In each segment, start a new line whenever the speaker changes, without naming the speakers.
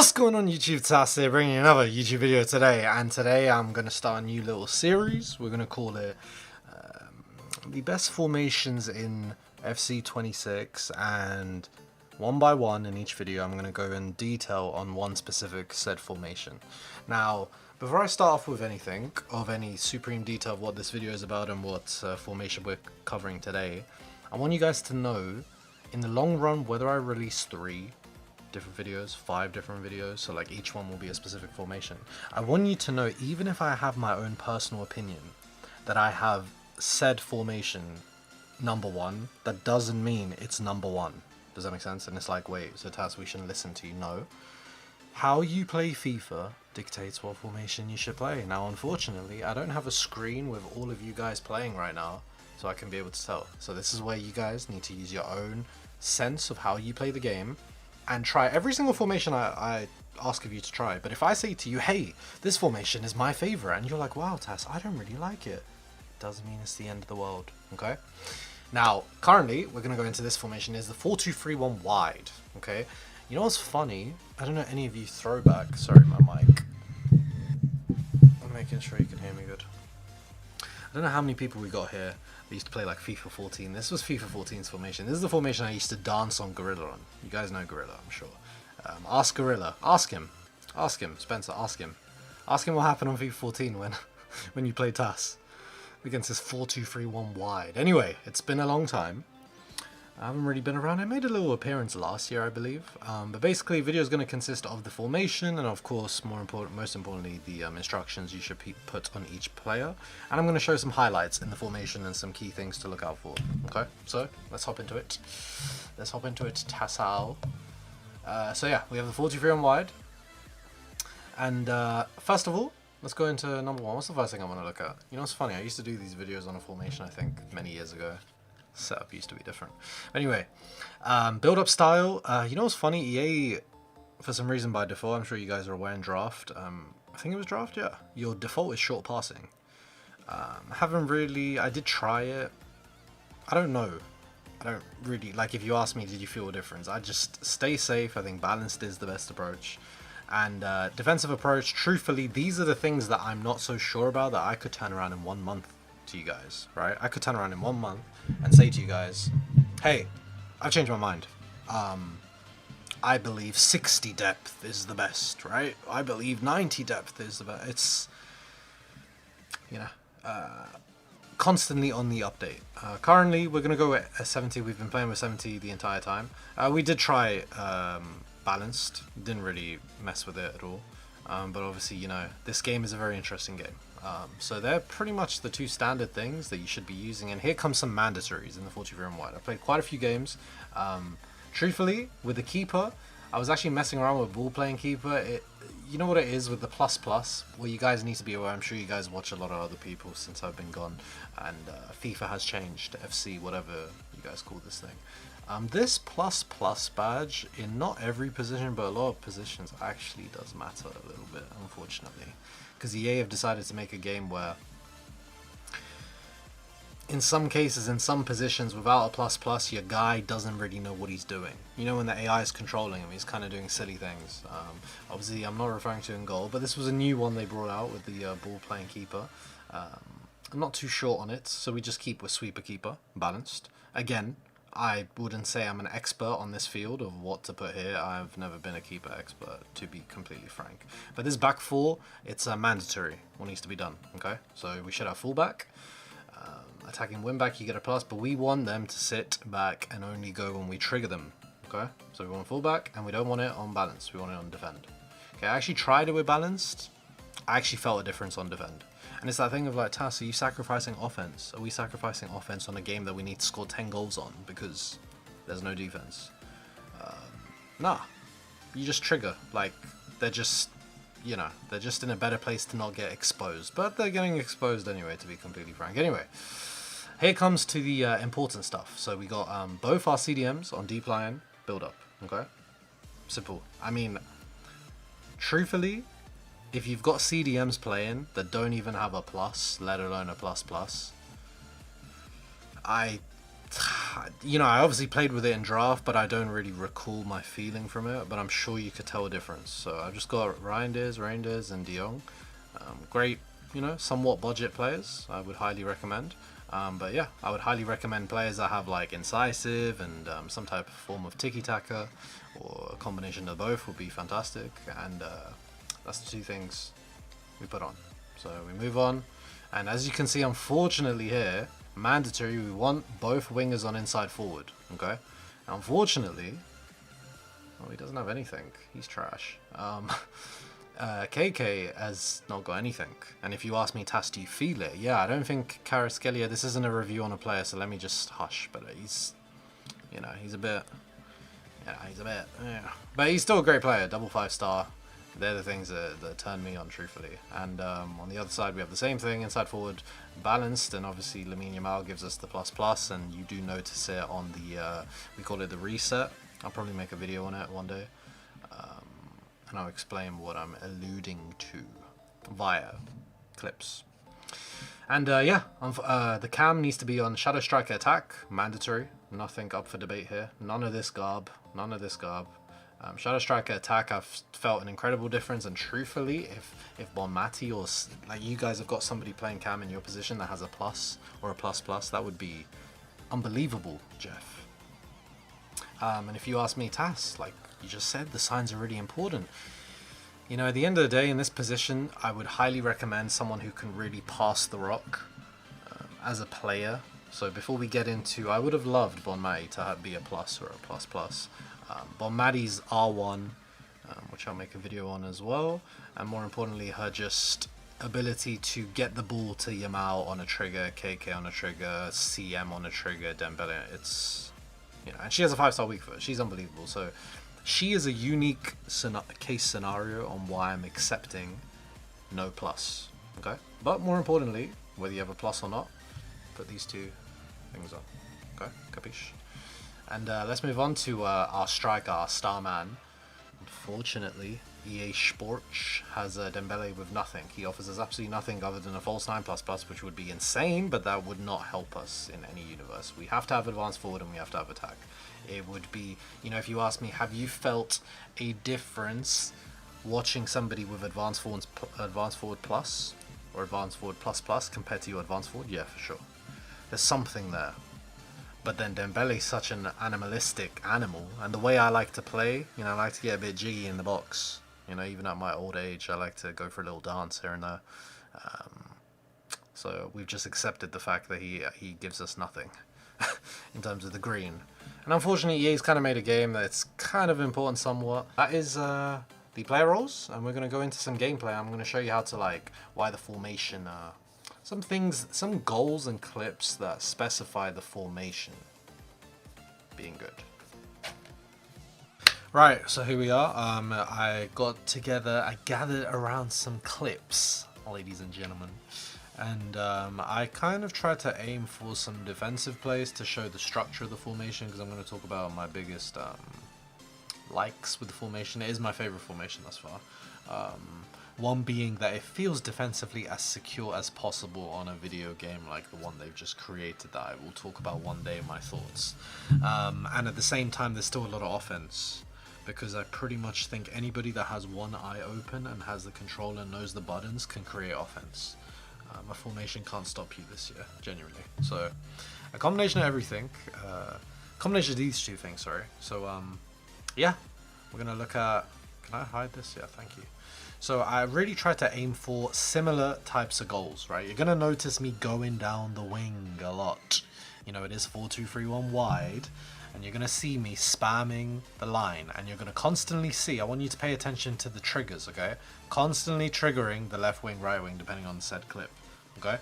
What's going on YouTube? Tas here, bringing you another YouTube video today, and today I'm going to start a new little series. We're going to call it the best formations in FC26, and one by one in each video I'm going to go in detail on one specific said formation. Now, before I start off with anything of any supreme detail of what this video is about and what formation we're covering today, I want you guys to know in the long run whether I release 3 different videos, 5 different videos, so like each one will be a specific formation. I want you to know, even if I have my own personal opinion, that I have said formation number 1, that doesn't mean it's number 1. Does that make sense? And it's like, wait, so Tas, we shouldn't listen to you. No. How you play FIFA dictates what formation you should play. Now, unfortunately, I don't have a screen with all of you guys playing right now, so I can be able to tell. So this is where you guys need to use your own sense of how you play the game and try every single formation I ask of you to try. But if I say to you, hey, this formation is my favorite, and you're like, wow, Tas, I don't really like it, doesn't mean it's the end of the world, okay? Now, currently, we're going to go into this formation, is the 4-2-3-1 wide, okay? You know what's funny? I don't know any of you throwback. Sorry, my mic. I'm making sure you can hear me good. I don't know how many people we got here that used to play like FIFA 14. This was FIFA 14's formation. This is the formation I used to dance on Gorilla on. You guys know Gorilla, I'm sure. Ask Gorilla. Ask him. Ask him. Spencer, ask him. Ask him what happened on FIFA 14 when you played Tas against this 4-2-3-1 wide. Anyway, it's been a long time. I haven't really been around. I made a little appearance last year, I believe. But basically, the video is going to consist of the formation and, of course, most importantly, the instructions you should put on each player. And I'm going to show some highlights in the formation and some key things to look out for. Okay, so let's hop into it. Let's hop into it, Tassal. So yeah, we have the 4-2-3-1 wide. And first of all, let's go into number 1. What's the first thing I want to look at? You know, it's funny. I used to do these videos on a formation, I think, many years ago. Setup used to be different. Anyway, build-up style. You know what's funny? EA, for some reason by default, I'm sure you guys are aware in draft. I think it was draft, yeah. Your default is short passing. I did try it. I don't know. I don't really, like, if you ask me, did you feel a difference? I just stay safe. I think balanced is the best approach. And defensive approach, truthfully, these are the things that I'm not so sure about that I could turn around in 1 month to you guys, right? I could turn around in 1 month and say to you guys, hey, I've changed my mind. I believe 60 depth is the best, right? I believe 90 depth is the best. It's, you know, constantly on the update. Currently, we're going to go with 70. We've been playing with 70 the entire time. We did try balanced. Didn't really mess with it at all. But obviously, you know, this game is a very interesting game. So they're pretty much the 2 standard things that you should be using. And here comes some mandatories in the 4-2-3-1 wide. I've played quite a few games. Truthfully, with the keeper, I was actually messing around with ball playing keeper. You know what it is with the plus? Well, you guys need to be aware. I'm sure you guys watch a lot of other people since I've been gone. And FIFA has changed. FC, whatever you guys call this thing. This plus badge, in not every position, but a lot of positions, actually does matter a little bit, unfortunately. Because EA have decided to make a game where, in some cases, in some positions, without a plus, your guy doesn't really know what he's doing. You know, when the AI is controlling him, he's kind of doing silly things. Obviously, I'm not referring to in goal, but this was a new one they brought out with the ball-playing keeper. I'm not too sure on it, so we just keep with sweeper keeper, balanced. Again, I wouldn't say I'm an expert on this field of what to put here. I've never been a keeper expert, to be completely frank. But this back 4, it's mandatory. What needs to be done, okay? So we should have fullback. Attacking wing back, you get a plus, but we want them to sit back and only go when we trigger them, okay? So we want fullback, and we don't want it on balance. We want it on defend. Okay, I actually tried it with balanced. I actually felt a difference on defend. And it's that thing of like, Tas, are you sacrificing offense? Are we sacrificing offense on a game that we need to score 10 goals on because there's no defense? Nah. You just trigger. Like, they're just, you know, they're just in a better place to not get exposed. But they're getting exposed anyway, to be completely frank. Anyway, here comes to the important stuff. So we got both our CDMs on deep line build up. Okay? Simple. I mean, truthfully, if you've got CDMs playing that don't even have a plus, let alone a plus, you know, I obviously played with it in draft, but I don't really recall my feeling from it. But I'm sure you could tell a difference. So I've just got Reinders, and De Jong. Great, you know, somewhat budget players. I would highly recommend. But yeah, I would highly recommend players that have like incisive and some type of form of tiki-taka, or a combination of both would be fantastic. And that's the two things we put on. So we move on, and as you can see, unfortunately here, mandatory, we want both wingers on inside forward. Okay, unfortunately, well, he doesn't have anything. He's trash. KK has not got anything. And if you ask me, Tas, do you feel it? Yeah, I don't think Kvaratskhelia, this isn't a review on a player, so let me just hush. But he's, you know, he's a bit, yeah. But he's still a great player, double 5-star. They're the things that turn me on, truthfully. And on the other side, we have the same thing, inside forward, balanced, and obviously Lamine Yamal gives us the plus, and you do notice it on the, we call it the reset. I'll probably make a video on it one day. And I'll explain what I'm alluding to via clips. And yeah, the cam needs to be on Shadow Striker attack, mandatory. Nothing up for debate here. None of this garb. Shadow Striker attack, I've felt an incredible difference, and truthfully, if Bonmati or like you guys have got somebody playing cam in your position that has a plus or a plus, that would be unbelievable, Jeff. And if you ask me, Tas, like you just said, the signs are really important. You know, at the end of the day, in this position, I would highly recommend someone who can really pass the rock as a player. So before we get into, I would have loved Bonmati to be a plus or a plus. Bonmati's R1, which I'll make a video on as well, and more importantly, her just ability to get the ball to Yamal on a trigger, KK on a trigger, CM on a trigger, Dembele. It's, you know, and she has a 5-star weak foot. She's unbelievable. So she is a unique case scenario on why I'm accepting no plus. Okay, but more importantly, whether you have a plus or not, put these two things on. Okay, capiche? And let's move on to our striker, our star man. Unfortunately, EA Sports has Dembele with nothing. He offers us absolutely nothing other than a false 9++, which would be insane, but that would not help us in any universe. We have to have advanced forward and we have to have attack. It would be, you know, if you ask me, have you felt a difference watching somebody with advanced forward plus or advanced forward plus compared to your advanced forward? Yeah, for sure. There's something there. But then Dembele's such an animalistic animal, and the way I like to play, you know, I like to get a bit jiggy in the box. You know, even at my old age, I like to go for a little dance here and there. So we've just accepted the fact that he gives us nothing in terms of the green. And unfortunately, EA's kind of made a game that's kind of important somewhat. That is the player roles, and we're going to go into some gameplay. I'm going to show you how to, like, why the formation, some things, some goals and clips that specify the formation being good. Right, so here we are. I gathered around some clips, ladies and gentlemen. And I kind of tried to aim for some defensive plays to show the structure of the formation, because I'm going to talk about my biggest likes with the formation. It is my favorite formation thus far. One being that it feels defensively as secure as possible on a video game like the one they've just created that I will talk about one day in my thoughts. And at the same time, there's still a lot of offense, because I pretty much think anybody that has one eye open and has the controller and knows the buttons can create offense. A formation can't stop you this year, genuinely. So a combination of everything, combination of these two things, sorry. So yeah, we're gonna look at, can I hide this? Yeah, thank you. So I really tried to aim for similar types of goals, right? You're gonna notice me going down the wing a lot. You know, it is 4-2-3-1 wide, and you're gonna see me spamming the line, and you're gonna constantly see, I want you to pay attention to the triggers, okay? Constantly triggering the left wing, right wing, depending on the said clip, okay?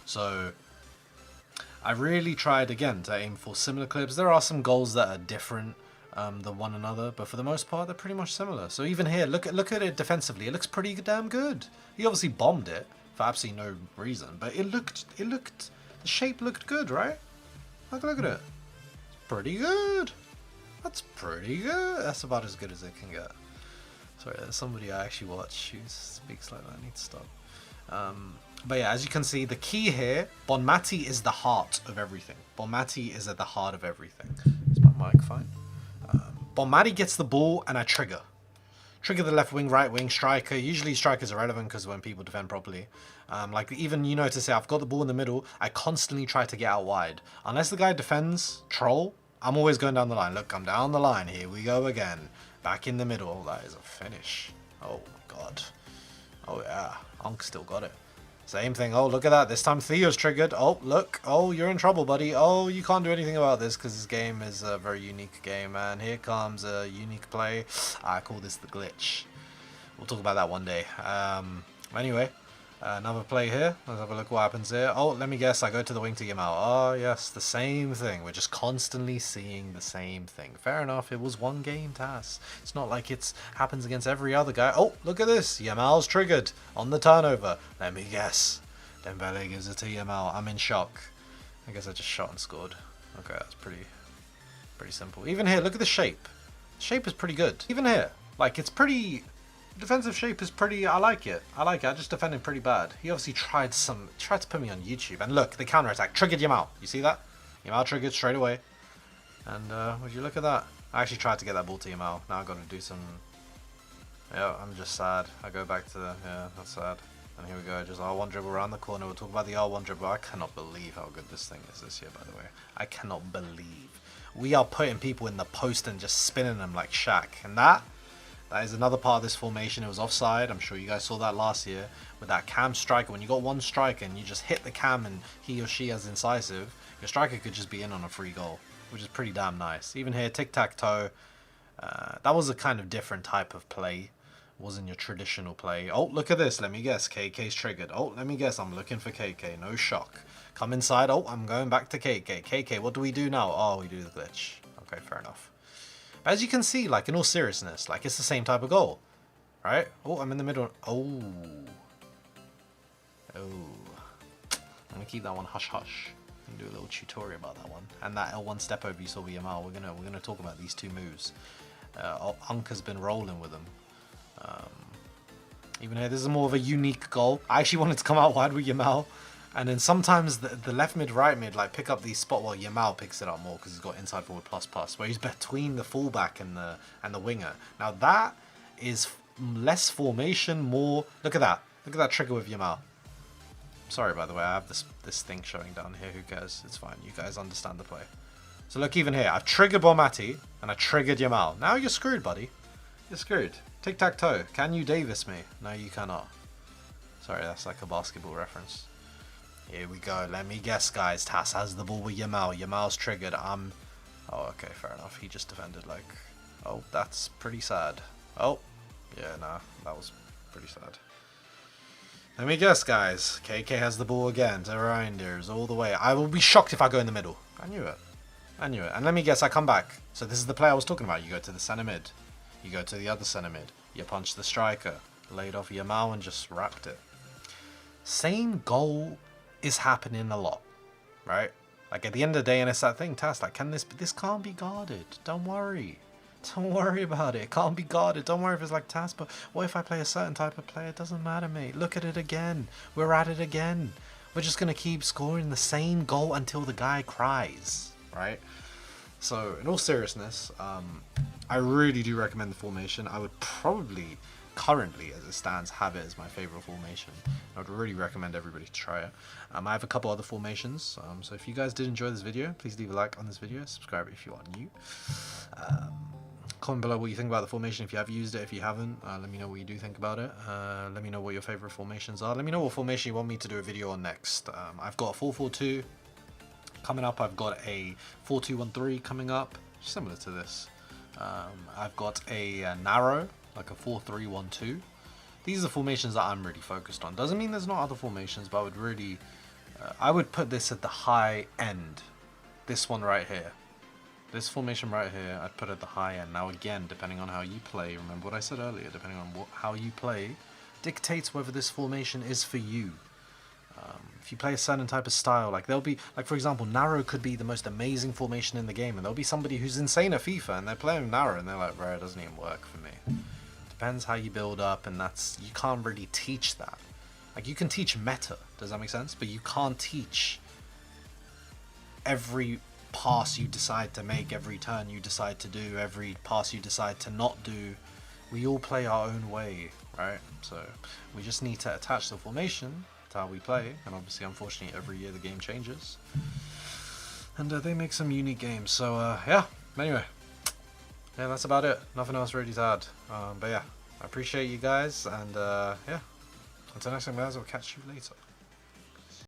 So I really tried, again, to aim for similar clips. There are some goals that are different than one another, but for the most part, they're pretty much similar. So even here, look at it defensively. It looks pretty damn good. He obviously bombed it for absolutely no reason, but it looked, the shape looked good, right? Look at it. Pretty good. That's pretty good. That's about as good as it can get. Sorry, there's somebody I actually watch who speaks like that. I need to stop. But yeah, as you can see, the key here, Bonmati is the heart of everything. Bonmati is at the heart of everything. Is my mic fine? Bonmati gets the ball and I trigger. Trigger the left wing, right wing, striker. Usually strikers are relevant because when people defend properly. Like even, you know, to say I've got the ball in the middle, I constantly try to get out wide. Unless the guy defends, troll, I'm always going down the line. Look, I'm down the line. Here we go again. Back in the middle. That is a finish. Oh, God. Oh, yeah. Unk still got it. Same thing. Oh, look at that. This time Theo's triggered. Oh, look. Oh, you're in trouble, buddy. Oh, you can't do anything about this because this game is a very unique game. And here comes a unique play. I call this the glitch. We'll talk about that one day. Anyway, another play here. Let's have a look what happens here. Oh, let me guess. I go to the wing to Yamal. Oh, yes. The same thing. We're just constantly seeing the same thing. Fair enough. It was one game task. It's not like it happens against every other guy. Oh, look at this. Yamal's triggered on the turnover. Let me guess. Dembele gives it to Yamal. I'm in shock. I guess I just shot and scored. Okay, that's pretty simple. Even here, look at the shape. The shape is pretty good. Even here. Like, it's pretty... Defensive shape is pretty... I like it. I just defended pretty bad. He obviously tried to put me on YouTube. And look, the counter-attack triggered Yamal. You see that? Yamal triggered straight away. And would you look at that? I actually tried to get that ball to Yamal. Now I've got to do some... Yeah, I'm just sad. I go back to... Yeah, that's sad. And here we go. Just R1 dribble around the corner. We'll talk about the R1 dribble. I cannot believe how good this thing is this year, by the way. I cannot believe. We are putting people in the post and just spinning them like Shaq. And that is another part of this formation. It was offside. I'm sure you guys saw that last year with that cam striker. When you got one striker and you just hit the cam and he or she has incisive, your striker could just be in on a free goal, which is pretty damn nice. Even here, tic-tac-toe. That was a kind of different type of play. It wasn't your traditional play. Oh, look at this. Let me guess. KK's triggered. Oh, let me guess. I'm looking for KK. No shock. Come inside. Oh, I'm going back to KK. KK, what do we do now? Oh, we do the glitch. Okay, fair enough. As you can see, like, in all seriousness, like, it's the same type of goal, right? Oh, I'm in the middle. Oh. Oh. I'm going to keep that one hush-hush and do a little tutorial about that one. And that L1 step over you saw with Yamal, we're gonna talk about these two moves. Unk has been rolling with them. Even here, this is more of a unique goal. I actually wanted to come out wide with Yamal. And then sometimes the left mid, right mid, like pick up these spot. Well, Yamal picks it up more because he's got inside forward plus, where he's between the fullback and the winger. Now that is less formation, more. Look at that. Look at that trigger with Yamal. Sorry, by the way, I have this thing showing down here. Who cares? It's fine. You guys understand the play. So look, even here, I've triggered Bonmati and I triggered Yamal. Now you're screwed, buddy. You're screwed. Tic-tac-toe. Can you Davis me? No, you cannot. Sorry, that's like a basketball reference. Here we go. Let me guess, guys. Tass has the ball with Yamal. Yamal's triggered. Oh, okay, fair enough. He just defended like... Oh, that's pretty sad. Oh, yeah, nah. That was pretty sad. Let me guess, guys. KK has the ball again. To Reinders all the way. I will be shocked if I go in the middle. I knew it. I knew it. And let me guess, I come back. So this is the play I was talking about. You go to the centre mid. You go to the other centre mid. You punch the striker. Laid off Yamal and just wrapped it. Same goal is happening a lot, right? Like at the end of the day, and it's that thing, Tass, like, this can't be guarded. Don't worry. Don't worry about it. It can't be guarded. Don't worry if it's like Tass, but what if I play a certain type of player? It doesn't matter, mate. Look at it again. We're at it again. We're just going to keep scoring the same goal until the guy cries, right? So, in all seriousness, I really do recommend the formation. I would probably, currently as it stands, have it as my favorite formation. I would really recommend everybody to try it. I have a couple other formations, so if you guys did enjoy this video, please leave a like on this video, subscribe if you are new. Comment below what you think about the formation if you have used it. If you haven't, let me know what you do think about it. Let me know what your favorite formations are. Let me know what formation you want me to do a video on next. I've got a 4-4-2 coming up. I've got a 4-2-1-3 coming up, similar to this. I've got a narrow, like a 4-3-1-2. These are the formations that I'm really focused on. Doesn't mean there's not other formations, but I would really, I would put this at the high end. This one right here. This formation right here, I'd put at the high end. Now again, depending on how you play, remember what I said earlier, depending on how you play, dictates whether this formation is for you. If you play a certain type of style, like there'll be, like for example, narrow could be the most amazing formation in the game, and there'll be somebody who's insane at FIFA, and they're playing narrow, and they're like, bro, it doesn't even work for me. Depends how you build up, and you can't really teach that. Like, you can teach meta, does that make sense? But you can't teach every pass you decide to make, every turn you decide to do, every pass you decide to not do. We all play our own way, right? So we just need to attach the formation to how we play, and obviously, unfortunately, every year the game changes, and they make some unique games. So yeah, anyway, yeah, that's about it. Nothing else really to add. But yeah, I appreciate you guys, and yeah, until next time, guys, I'll catch you later.